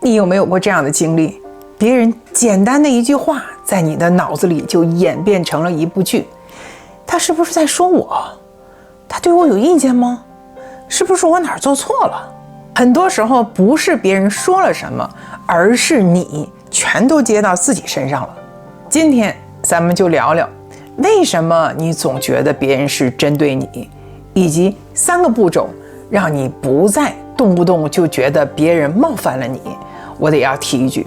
你有没有过这样的经历？别人简单的一句话，在你的脑子里就演变成了一部剧。他是不是在说我？他对我有意见吗？是不是我哪儿做错了？很多时候不是别人说了什么，而是你全都接到自己身上了。今天咱们就聊聊，为什么你总觉得别人是针对你，以及3个步骤让你不再动不动就觉得别人冒犯了你。我得要提一句，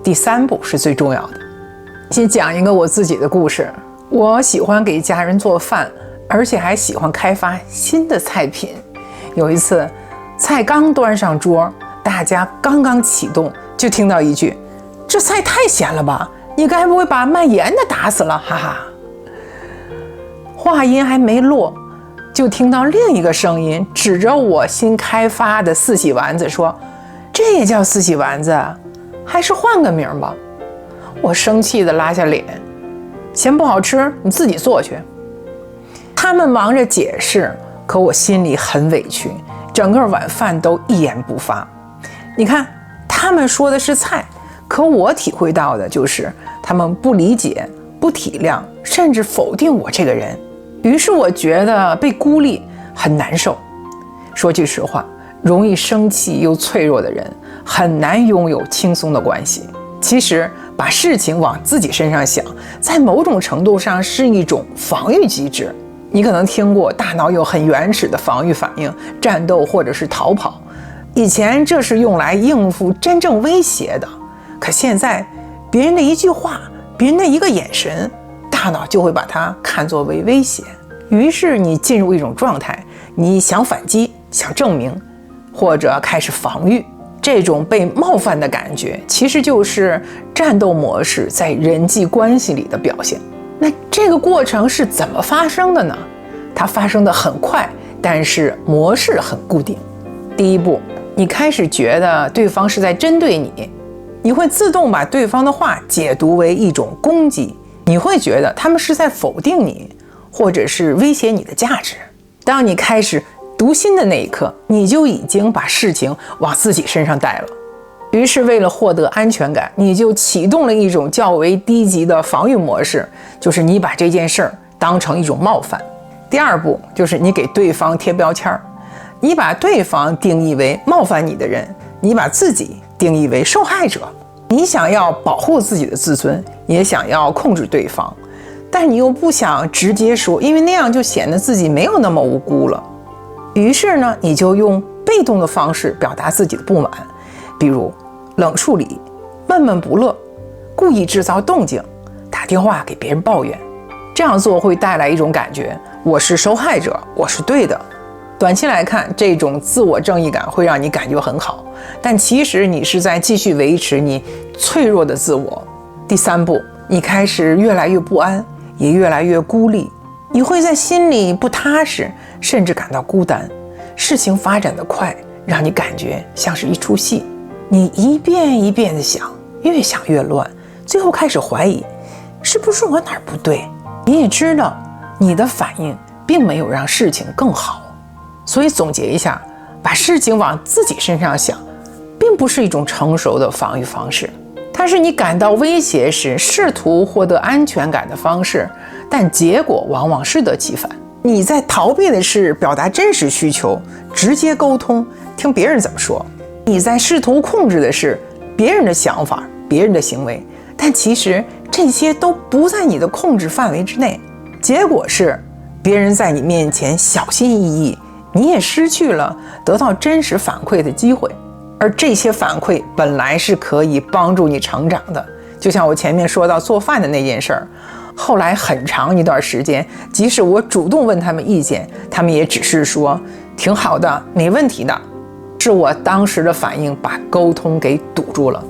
第3步是最重要的。先讲一个我自己的故事。我喜欢给家人做饭，而且还喜欢开发新的菜品。有一次菜刚端上桌，大家刚刚启动，就听到一句：这菜太咸了吧，你该不会把卖盐的打死了，哈哈。话音还没落，就听到另一个声音指着我新开发的四喜丸子说：这也叫四喜丸子，还是换个名吧。我生气地拉下脸，嫌不好吃你自己做去。他们忙着解释，可我心里很委屈，整个晚饭都一言不发。你看，他们说的是菜，可我体会到的就是他们不理解、不体谅，甚至否定我这个人。于是我觉得被孤立，很难受。说句实话，容易生气又脆弱的人很难拥有轻松的关系。其实把事情往自己身上想，在某种程度上是一种防御机制。你可能听过大脑有很原始的防御反应，战斗或者是逃跑。以前这是用来应付真正威胁的，可现在别人的一句话，别人的一个眼神，大脑就会把它看作为威胁。于是你进入一种状态，你想反击，想证明，或者开始防御。这种被冒犯的感觉，其实就是战斗模式在人际关系里的表现。那这个过程是怎么发生的呢？它发生的很快，但是模式很固定。第一步，你开始觉得对方是在针对你，你会自动把对方的话解读为一种攻击，你会觉得他们是在否定你，或者是威胁你的价值。当你开始读心的那一刻，你就已经把事情往自己身上带了。于是为了获得安全感，你就启动了一种较为低级的防御模式，就是你把这件事儿当成一种冒犯。第2步就是你给对方贴标签，你把对方定义为冒犯你的人，你把自己定义为受害者。你想要保护自己的自尊，也想要控制对方，但你又不想直接说，因为那样就显得自己没有那么无辜了。于是呢，你就用被动的方式表达自己的不满，比如冷处理、闷闷不乐、故意制造动静、打电话给别人抱怨。这样做会带来一种感觉，我是受害者，我是对的。短期来看，这种自我正义感会让你感觉很好，但其实你是在继续维持你脆弱的自我。第3步，你开始越来越不安，也越来越孤立，你会在心里不踏实，甚至感到孤单。事情发展得快，让你感觉像是一出戏，你一遍一遍地想，越想越乱，最后开始怀疑，是不是我哪儿不对？你也知道，你的反应并没有让事情更好。所以总结一下，把事情往自己身上想，并不是一种成熟的防御方式，它是你感到威胁时试图获得安全感的方式，但结果往往适得其反。你在逃避的是表达真实需求，直接沟通，听别人怎么说。你在试图控制的是别人的想法、别人的行为，但其实这些都不在你的控制范围之内。结果是别人在你面前小心翼翼，你也失去了得到真实反馈的机会。而这些反馈本来是可以帮助你成长的，就像我前面说到做饭的那件事儿，后来很长一段时间，即使我主动问他们意见，他们也只是说挺好的，没问题的。是我当时的反应把沟通给堵住了，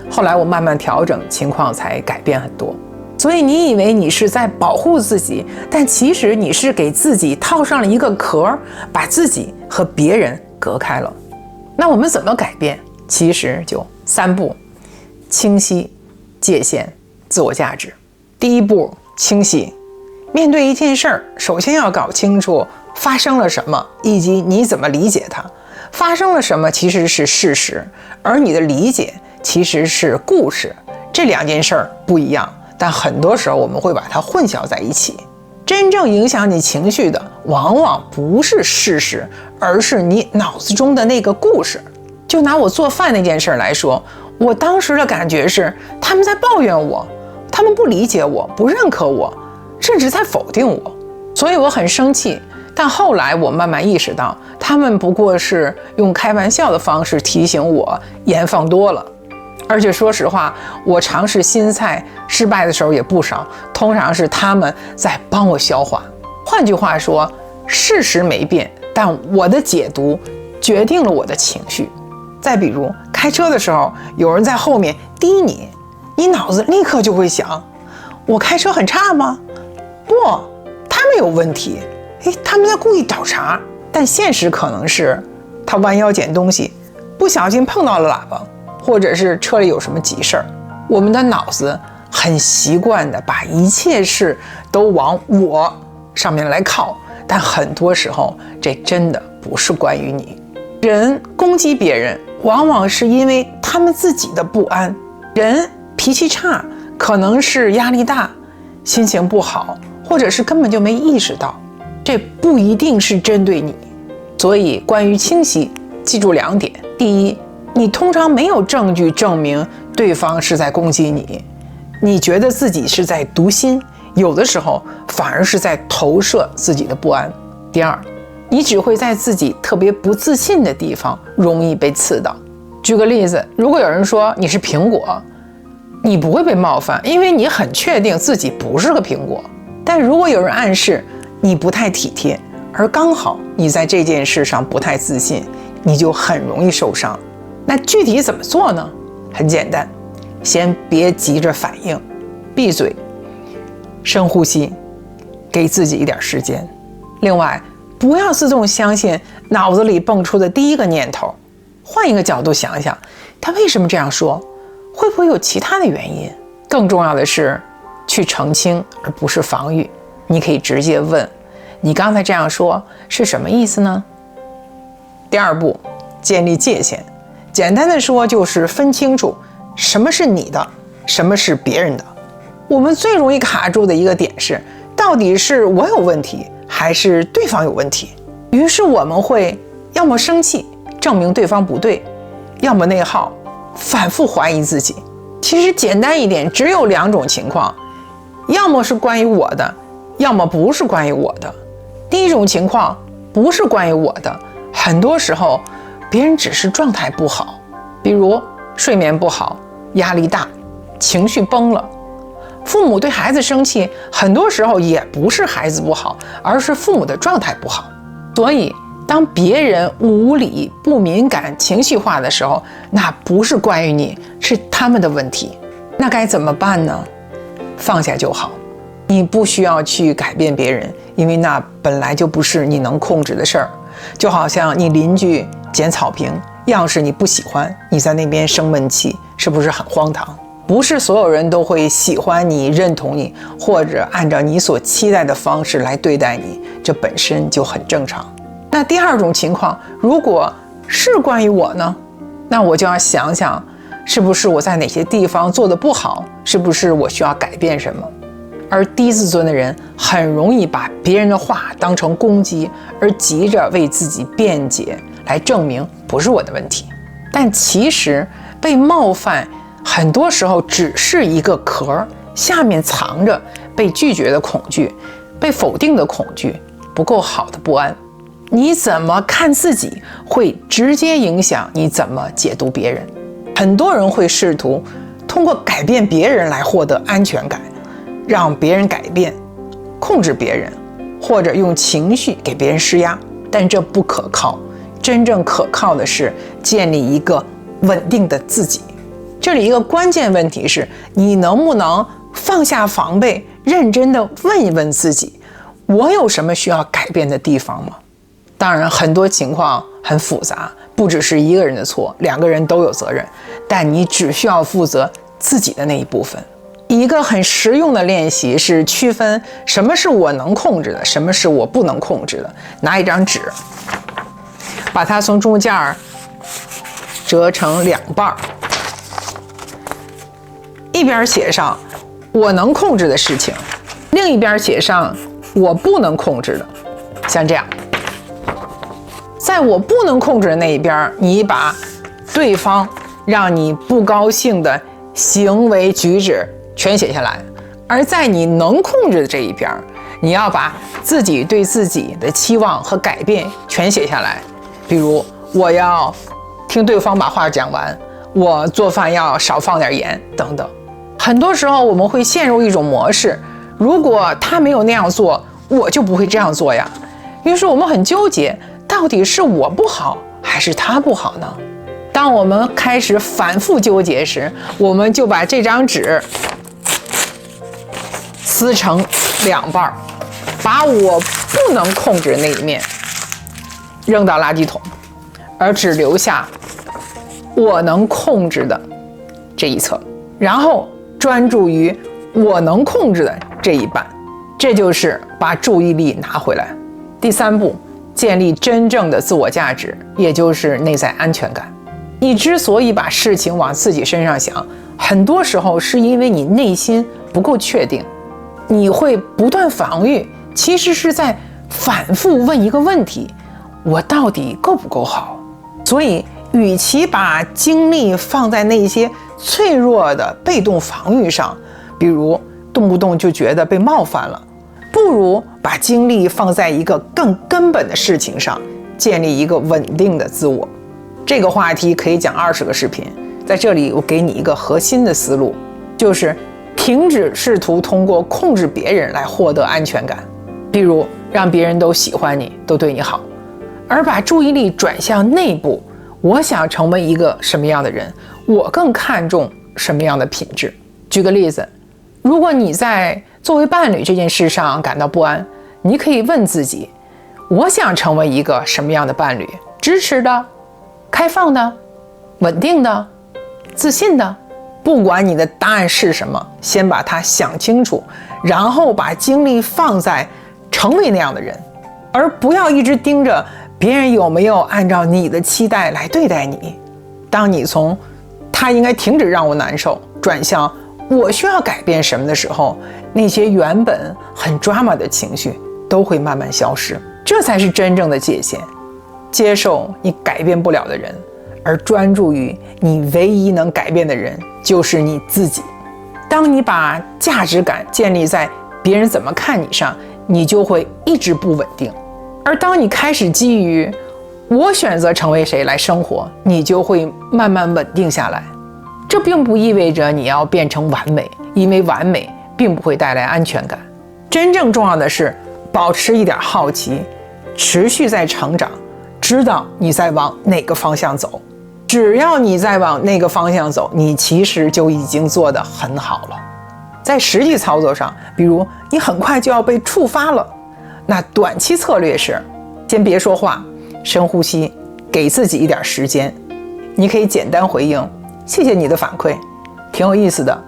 后来我慢慢调整，情况才改变很多。所以你以为你是在保护自己，但其实你是给自己套上了一个壳，把自己和别人隔开了。那我们怎么改变？其实就3步：清晰、界限、自我价值。第1步，清晰。面对一件事儿，首先要搞清楚发生了什么，以及你怎么理解它。发生了什么其实是事实，而你的理解其实是故事，这两件事儿不一样，但很多时候我们会把它混淆在一起。真正影响你情绪的，往往不是事实，而是你脑子中的那个故事。就拿我做饭那件事来说，我当时的感觉是他们在抱怨我，他们不理解我，不认可我，甚至在否定我，所以我很生气。但后来我慢慢意识到，他们不过是用开玩笑的方式提醒我盐放多了。而且说实话，我尝试新菜失败的时候也不少，通常是他们在帮我消化。换句话说，事实没变，但我的解读决定了我的情绪。再比如开车的时候，有人在后面滴你，你脑子立刻就会想，我开车很差吗？不，他们有问题，他们在故意找茬。但现实可能是他弯腰捡东西，不小心碰到了喇叭，或者是车里有什么急事儿。我们的脑子很习惯的把一切事都往我上面来靠，但很多时候这真的不是关于你。人攻击别人，往往是因为他们自己的不安。人脾气差，可能是压力大，心情不好，或者是根本就没意识到，这不一定是针对你。所以关于清晰，记住两点。第一，你通常没有证据证明对方是在攻击你，你觉得自己是在读心，有的时候反而是在投射自己的不安。第二，你只会在自己特别不自信的地方容易被刺到。举个例子，如果有人说你是苹果，你不会被冒犯，因为你很确定自己不是个苹果。但如果有人暗示你不太体贴，而刚好你在这件事上不太自信，你就很容易受伤。那具体怎么做呢？很简单，先别急着反应，闭嘴，深呼吸，给自己一点时间。另外，不要自动相信脑子里蹦出的第一个念头，换一个角度想想，他为什么这样说？会不会有其他的原因？更重要的是，去澄清而不是防御。你可以直接问，你刚才这样说是什么意思呢？第二步，建立界限。简单的说，就是分清楚什么是你的，什么是别人的。我们最容易卡住的一个点是，到底是我有问题，还是对方有问题？于是我们会要么生气，证明对方不对，要么内耗，反复怀疑自己。其实简单一点，只有两种情况，要么是关于我的，要么不是关于我的。第一种情况不是关于我的，很多时候别人只是状态不好，比如睡眠不好，压力大，情绪崩了。父母对孩子生气，很多时候也不是孩子不好，而是父母的状态不好。所以当别人无理、不敏感、情绪化的时候，那不是关于你，是他们的问题。那该怎么办呢？放下就好。你不需要去改变别人，因为那本来就不是你能控制的事儿。就好像你邻居捡草坪，要是你不喜欢，你在那边生闷气，是不是很荒唐？不是所有人都会喜欢你、认同你，或者按照你所期待的方式来对待你，这本身就很正常。那第二种情况，如果是关于我呢，那我就要想想，是不是我在哪些地方做得不好，是不是我需要改变什么。而低自尊的人很容易把别人的话当成攻击，而急着为自己辩解，来证明不是我的问题。但其实被冒犯很多时候只是一个壳，下面藏着被拒绝的恐惧，被否定的恐惧，不够好的不安。你怎么看自己，会直接影响你怎么解读别人。很多人会试图通过改变别人来获得安全感，让别人改变，控制别人，或者用情绪给别人施压，但这不可靠。真正可靠的是建立一个稳定的自己。这里一个关键问题是，你能不能放下防备，认真的问一问自己，我有什么需要改变的地方吗？当然很多情况很复杂，不只是一个人的错，两个人都有责任，但你只需要负责自己的那一部分。一个很实用的练习是区分什么是我能控制的，什么是我不能控制的。拿一张纸，把它从中间折成两半，一边写上我能控制的事情，另一边写上我不能控制的，像这样。在我不能控制的那一边，你把对方让你不高兴的行为举止全写下来；而在你能控制的这一边，你要把自己对自己的期望和改变全写下来。比如，我要听对方把话讲完，我做饭要少放点盐等等。很多时候我们会陷入一种模式，如果他没有那样做，我就不会这样做呀。于是我们很纠结，到底是我不好还是他不好呢？当我们开始反复纠结时，我们就把这张纸撕成2半，把我不能控制的那一面扔到垃圾桶，而只留下我能控制的这一侧，然后专注于我能控制的这一半。这就是把注意力拿回来。第3步，建立真正的自我价值，也就是内在安全感。你之所以把事情往自己身上想，很多时候是因为你内心不够确定，你会不断防御，其实是在反复问一个问题：我到底够不够好？所以与其把精力放在那些脆弱的被动防御上，比如动不动就觉得被冒犯了，不如把精力放在一个更根本的事情上，建立一个稳定的自我。这个话题可以讲20个视频，在这里我给你一个核心的思路，就是停止试图通过控制别人来获得安全感，比如让别人都喜欢你，都对你好，而把注意力转向内部。我想成为一个什么样的人？我更看重什么样的品质？举个例子，如果你在作为伴侣这件事上感到不安，你可以问自己：我想成为一个什么样的伴侣？支持的、开放的、稳定的、自信的？不管你的答案是什么，先把它想清楚，然后把精力放在成为那样的人，而不要一直盯着别人有没有按照你的期待来对待你。当你从他应该停止让我难受转向我需要改变什么的时候，那些原本很 drama 的情绪都会慢慢消失。这才是真正的界限，接受你改变不了的人，而专注于你唯一能改变的人，就是你自己。当你把价值感建立在别人怎么看你上，你就会一直不稳定。而当你开始基于我选择成为谁来生活，你就会慢慢稳定下来。这并不意味着你要变成完美，因为完美并不会带来安全感。真正重要的是保持一点好奇，持续在成长，知道你在往哪个方向走。只要你在往那个方向走，你其实就已经做得很好了。在实际操作上，比如你很快就要被触发了，那短期策略是先别说话，深呼吸，给自己一点时间。你可以简单回应：谢谢你的反馈，挺有意思的，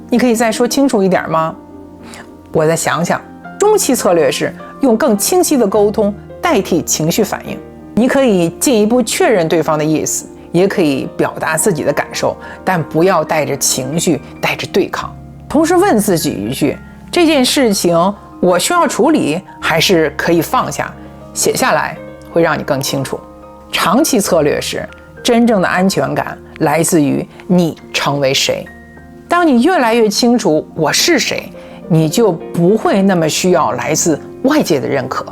你可以再说清楚一点吗？我再想想。中期策略是用更清晰的沟通代替情绪反应。你可以进一步确认对方的意思，也可以表达自己的感受，但不要带着情绪，带着对抗。同时问自己一句：这件事情我需要处理，还是可以放下？写下来会让你更清楚。长期策略是真正的安全感来自于你成为谁。当你越来越清楚我是谁，你就不会那么需要来自外界的认可。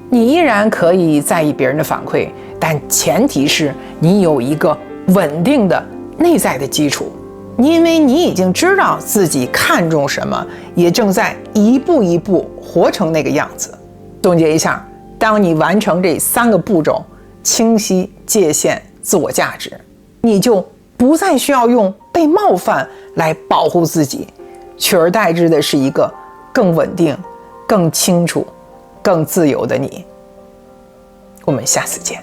你依然可以在意别人的反馈，但前提是你有一个稳定的内在的基础，因为你已经知道自己看重什么，也正在一步一步活成那个样子。总结一下，当你完成这3个步骤，清晰界限、自我价值，你就不再需要用被冒犯来保护自己，取而代之的是一个更稳定、更清楚、更自由的你。我们下次见。